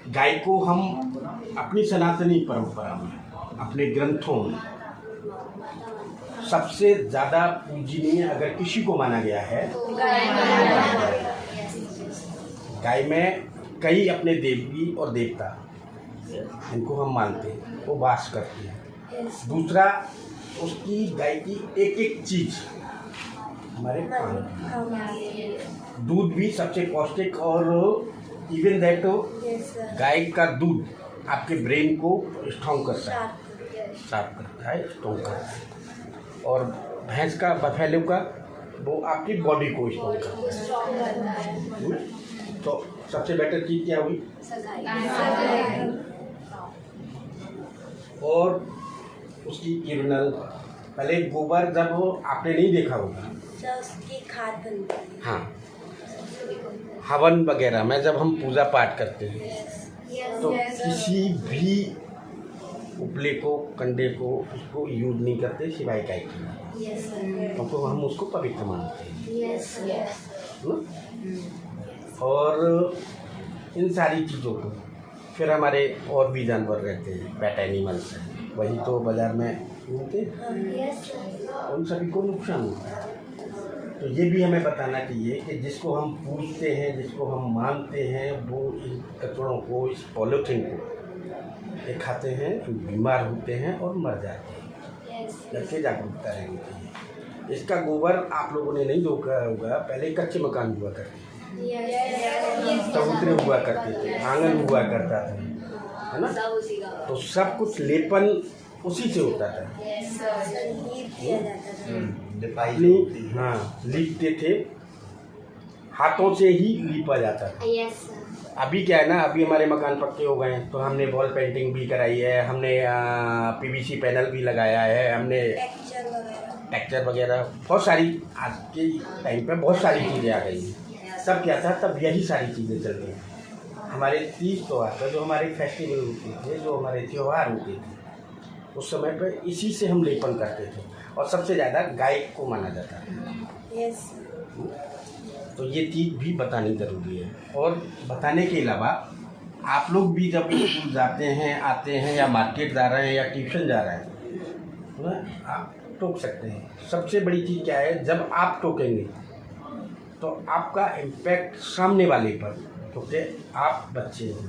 गाय को हम अपनी सनातनी परंपरा में, अपने ग्रंथों में सबसे ज़्यादा पूजनीय अगर किसी को माना गया है, गाय में कई अपने देवी और देवता इनको हम मानते हैं, वो वास करते हैं। दूसरा, उसकी गाय की एक एक चीज़ हमारे दूध भी सबसे पौष्टिक, और इवन दैट गाय का दूध आपके ब्रेन को स्ट्रॉन्ग करता है, साफ करता है, स्ट्रॉन्ग करता है। और भैंस का, बफेलो का, वो आपकी बॉडी को स्ट्रॉन्ग करता है। तो सबसे बेटर चीज़ क्या हुई? और उसकी यूरिनल, पहले गोबर जब आपने नहीं देखा होगा, उसकी खाद बनती है। हाँ, हवन वगैरह में जब हम पूजा पाठ करते हैं तो किसी भी उपले को, कंडे को, उसको यूज नहीं करते सिवाय गाय की, क्योंकि हम उसको पवित्र मानते हैं। और इन सारी चीज़ों को फिर हमारे और भी जानवर रहते हैं, पेट एनिमल्स हैं, वही तो बाजार में मिलते हैं, उन सभी को नुकसान होता है। तो ये भी हमें बताना चाहिए कि जिसको हम पूजते हैं, जिसको हम मानते हैं, वो इन कचड़ों को, इस पॉलीथीन को ये खाते हैं, तो बीमार होते हैं और मर जाते हैं। इससे जागरूकता रहनी चाहिए। इसका गोबर आप लोगों ने नहीं देखा होगा, पहले कच्चे मकान हुआ करते थे, चबूतरे हुआ करते थे, आंगन हुआ करता था, है ना? तो सब कुछ लेपन उसी से होता था। हाँ, लीपते थे, हाथों से ही लीपा जाता था। अभी क्या है ना, अभी हमारे मकान पक्के हो गए हैं, तो हमने वॉल पेंटिंग भी कराई है, हमने पीवीसी पैनल भी लगाया है, हमने टेक्सचर वगैरह, बहुत सारी आज के टाइम पे बहुत सारी चीज़ें आ गई हैं। सब क्या था, तब यही सारी चीज़ें चलती हैं। हमारे तीज त्यौहार पर, जो हमारे फेस्टिवल होते थे, जो हमारे त्यौहार होते थे, उस समय पर इसी से हम लेपन करते थे, और सबसे ज़्यादा गाय को माना जाता है। तो ये चीज़ भी बतानी ज़रूरी है। और बताने के अलावा आप लोग भी जब स्कूल जाते हैं, आते हैं, या मार्केट जा रहे हैं, या ट्यूशन जा रहे हैं, तो आप टोक सकते हैं। सबसे बड़ी चीज़ क्या है, जब आप टोकेंगे तो आपका इम्पैक्ट सामने वाले पर, क्योंकि आप बच्चे हैं।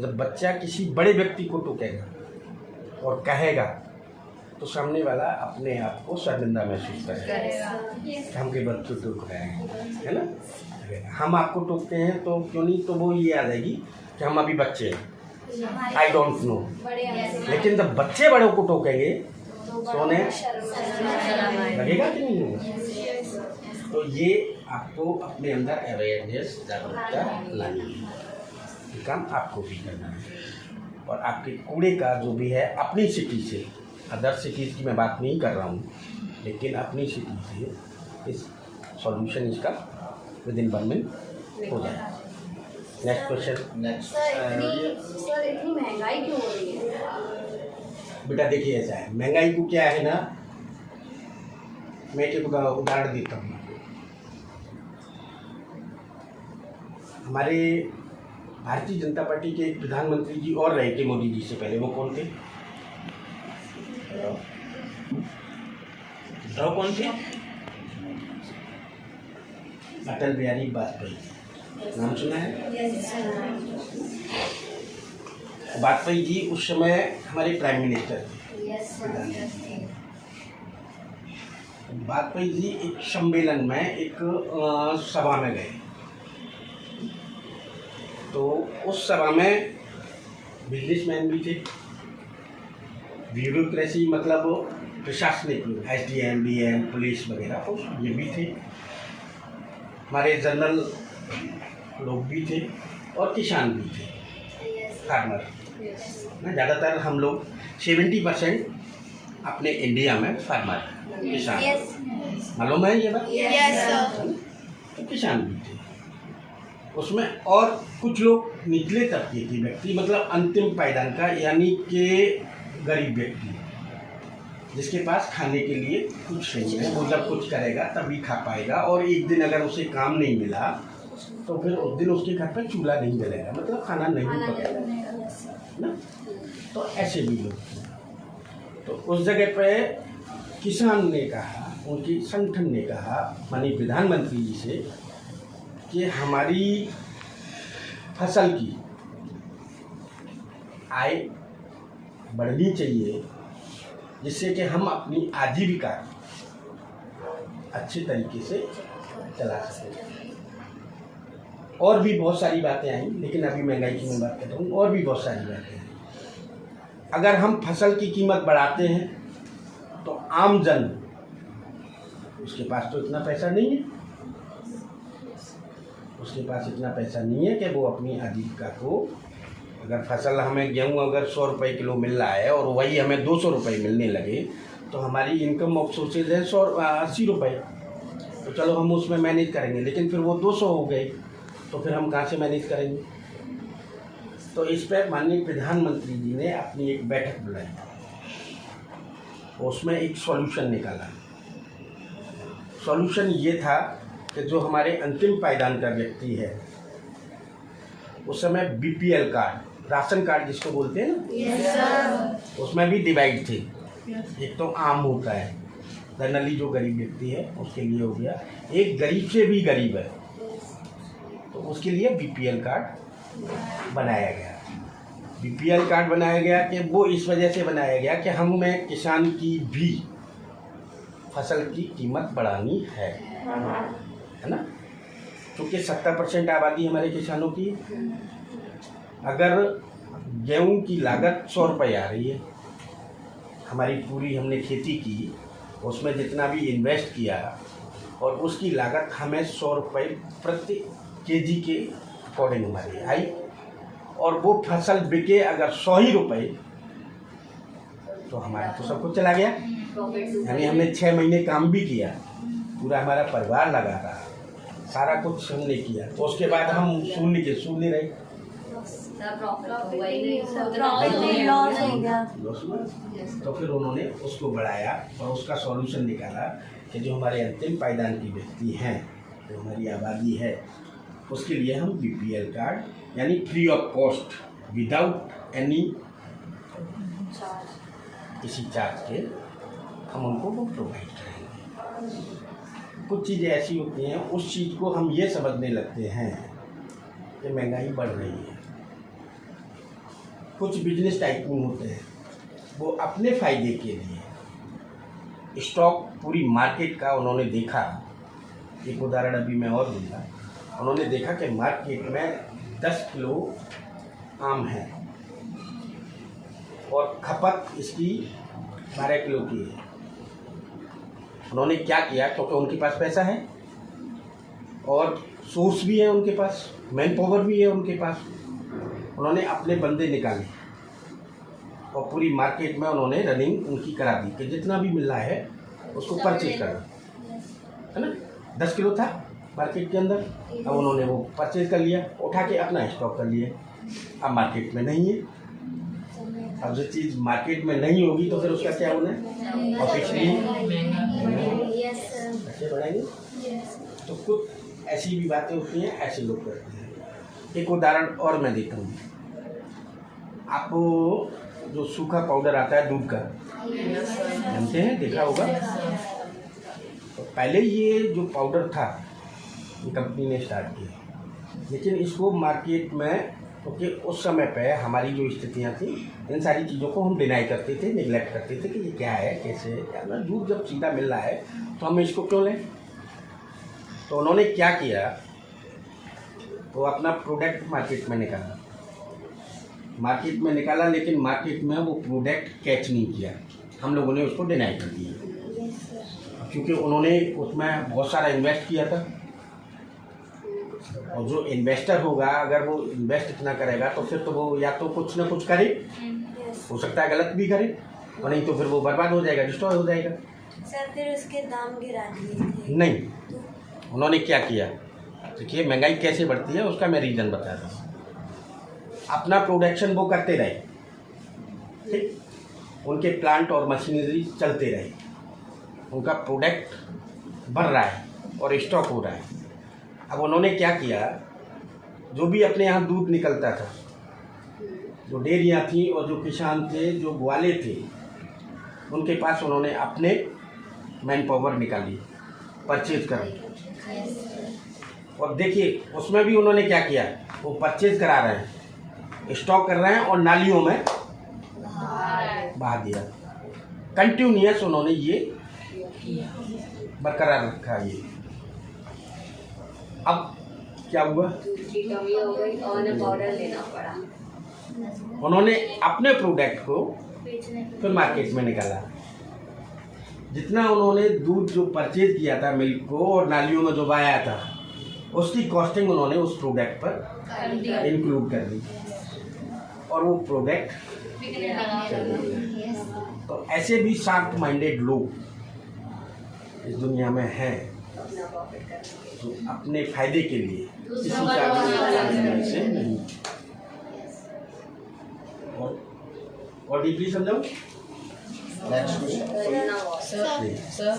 जब बच्चा किसी बड़े व्यक्ति को टोकेगा और कहेगा, तो सामने वाला अपने आप को शर्मिंदा महसूस करेगा कि हम के बच्चों टोक रहे हैं, है ना? हम आपको टोकते हैं तो क्यों नहीं, तो वो ये आ जाएगी कि हम अभी बच्चे हैं, आई डोंट नो। लेकिन जब बच्चे बड़ों को टोकेंगे तो उन्हें लगेगा कि नहीं होगा? तो ये आपको अपने अंदर अवेयरनेस, जागरूकता लानी है, ये काम आपको भी करना है। और आपके कूड़े का जो भी है, अपनी सिटी से, अदर सिटीज़ की मैं बात नहीं कर रहा हूँ, लेकिन अपनी सिटी से इस सॉल्यूशन इसका विद इन 1 मिनट हो जाए। Next question. सर इतनी महंगाई क्यों हो रही है? बेटा देखिए, ऐसा है, महंगाई को क्या है ना, मैं एक उदाहरण देता हूँ। हमारे भारतीय जनता पार्टी के प्रधानमंत्री जी और रहे थे मोदी जी से पहले, वो कौन थे? बताओ कौन थे? अटल बिहारी वाजपेयी, नाम सुना है? वाजपेयी जी उस समय हमारे प्राइम मिनिस्टर थे। बात हुई थी एक सम्मेलन में, एक सभा में गए, तो उस सभा में बिजनेसमैन भी थे, ब्यूरोक्रेसी मतलब प्रशासनिक लोग, SDM, DM, पुलिस वगैरह, तो ये भी थे, हमारे जनरल लोग भी थे और किसान भी थे, फार्मर ना। ज़्यादातर हम लोग 70% अपने इंडिया में फार्मर किसान, मालूम है ये बात? तो किसान भी थे उसमें, और कुछ लोग निचले तबके के व्यक्ति, मतलब अंतिम पायदान का, यानी कि गरीब व्यक्ति जिसके पास खाने के लिए कुछ नहीं है, वो जब कुछ करेगा तभी खा पाएगा, और एक दिन अगर उसे काम नहीं मिला तो फिर उस दिन उसके घर पर चूल्हा नहीं जलेगा, मतलब खाना नहीं पकेगा ना। तो ऐसे भी लोग थे। तो उस जगह पे किसान ने कहा, उनकी संगठन ने कहा माननीय प्रधानमंत्री जी से कि हमारी फसल की आय बढ़नी चाहिए, जिससे कि हम अपनी आजीविका अच्छे तरीके से चला सकें। और भी बहुत सारी बातें आई, लेकिन अभी महंगाई की मैं बात कर रहा हूँ, और भी बहुत सारी बातें हैं। अगर हम फसल की कीमत बढ़ाते हैं तो आम जन, उसके पास तो इतना पैसा नहीं है, उसके पास इतना पैसा नहीं है कि वो अपनी आजीविका को, अगर फसल हमें गेहूँ अगर 100 रुपये किलो मिल रहा है और वही हमें 200 रुपये मिलने लगे, तो हमारी इनकम ऑफ सोर्सेज है 80 रुपये, तो चलो हम उसमें मैनेज करेंगे, लेकिन फिर वो 200 हो गए, तो फिर हम कहाँ से मैनेज करेंगे? तो इस पर माननीय प्रधानमंत्री जी ने अपनी एक बैठक बुलाई, उसमें एक सॉल्यूशन निकाला। सॉल्यूशन ये था कि जो हमारे अंतिम पायदान का व्यक्ति है, उस समय BPL कार्ड, राशन कार्ड जिसको बोलते हैं ना, उसमें भी डिवाइड थे। एक तो आम होता है, जनरली जो गरीब व्यक्ति है उसके लिए हो गया, एक गरीब से भी गरीब है तो उसके लिए BPL कार्ड बनाया गया। BPL कार्ड बनाया गया कि वो इस वजह से बनाया गया कि हमें किसान की भी फसल की कीमत बढ़ानी है ना, क्योंकि 70% आबादी हमारे किसानों की। अगर गेहूं की लागत 100 रुपये आ रही है, हमारी पूरी हमने खेती की, उसमें जितना भी इन्वेस्ट किया, और उसकी लागत हमें 100 रुपये प्रति केजी के अकॉर्डिंग हमारी आई, और वो फसल बिके अगर 100 ही रुपये, तो हमारा तो सब कुछ चला गया। यानी हमने 6 महीने काम भी किया, पूरा हमारा परिवार लगा रहा, सारा कुछ हमने किया, तो उसके बाद हम शून्य के शून्य रहे, तो फिर उन्होंने उसको बढ़ाया और उसका सॉल्यूशन निकाला कि जो हमारे अंतिम पायदान की व्यक्ति हैं, जो हमारी आबादी है, उसके लिए हम BPL कार्ड यानी free of cost, without any किसी चार्ज के, हम उनको वो प्रोवाइड करेंगे। कुछ चीज़ें ऐसी होती हैं, उस चीज़ को हम ये समझने लगते हैं कि महंगाई बढ़ रही है। कुछ बिजनेस टाइकून होते हैं, वो अपने फ़ायदे के लिए स्टॉक पूरी मार्केट का उन्होंने देखा। एक उदाहरण अभी मैं और दूँगा। उन्होंने देखा कि मार्केट में 10 किलो आम है और खपत इसकी 12 किलो की है। उन्होंने क्या किया, क्योंकि उनके पास पैसा है और सोर्स भी है उनके पास, मैन पावर भी है उनके पास, उन्होंने अपने बंदे निकाले और पूरी मार्केट में उन्होंने रनिंग उनकी करा दी कि जितना भी मिल रहा है उसको परचेज करना है ना। 10 किलो था मार्केट के अंदर, अब उन्होंने वो परचेज कर लिया, उठा के अपना स्टॉक कर लिया। अब मार्केट में नहीं है, अब जो चीज़ मार्केट में नहीं होगी तो फिर उसका क्या होना है, ऑफिशियली पैसे बढ़ाएंगे। तो कुछ ऐसी भी बातें होती हैं, ऐसे लोग करते हैं। एक उदाहरण और मैं देता हूँ, आपको जो सूखा पाउडर आता है दूध का, जानते हैं, देखा होगा। तो पहले ये जो पाउडर था ये कंपनी ने स्टार्ट किया, लेकिन इसको मार्केट में क्योंकि उस समय पे हमारी जो स्थितियाँ थी, इन सारी चीज़ों को हम डिनाई करते थे, निगलेक्ट करते थे कि ये क्या है, कैसे है, क्या ना। दूध जब सीधा मिल रहा है तो हम इसको क्यों लें। तो उन्होंने क्या किया, वो अपना प्रोडक्ट मार्केट में निकाला, लेकिन मार्केट में वो प्रोडक्ट कैच नहीं किया, हम लोगों ने उसको डिनाई कर दिया, क्योंकि उन्होंने उसमें बहुत सारा इन्वेस्ट किया था। और जो इन्वेस्टर होगा, अगर वो इन्वेस्ट इतना करेगा तो फिर तो वो या तो कुछ ना कुछ करे, हो सकता है गलत भी करे, और नहीं तो फिर वो बर्बाद हो जाएगा, डिस्ट्रॉय हो जाएगा। सर फिर उसके दाम गिरा दिए थे। नहीं, उन्होंने क्या किया, देखिए महंगाई कैसे बढ़ती है उसका मैं रीज़न बता रहा हूँ। अपना प्रोडक्शन वो करते रहे, ठीक, उनके प्लांट और मशीनरी चलते रहे, उनका प्रोडक्ट बढ़ रहा है और स्टॉक हो रहा है। अब उन्होंने क्या किया, जो भी अपने यहाँ दूध निकलता था, जो डेयरियाँ थी और जो किसान थे, जो ग्वाले थे, उनके पास उन्होंने अपने मैन पावर निकाली, परचेज कर। और देखिए उसमें भी उन्होंने क्या किया, वो परचेज करा रहे हैं, स्टॉक कर रहे हैं और नालियों में बहा दिया। कंटिन्यूअस उन्होंने ये बरकरार रखा। ये अब क्या हुआ, की कमी हो गई और उन्हें पाउडर लेना पड़ा। उन्होंने अपने प्रोडक्ट को फिर मार्केट में निकाला। जितना उन्होंने दूध जो परचेज किया था मिल्क को और नालियों में जो बहाया था, उसकी कॉस्टिंग उन्होंने उस प्रोडक्ट पर इंक्लूड कर दी और वो प्रोडक्ट। तो ऐसे भी शार्प माइंडेड लोग इस दुनिया में हैं, तो अपने फायदे के लिए किसी का भी से नहीं। और डीपली समझाऊं। Next question. सर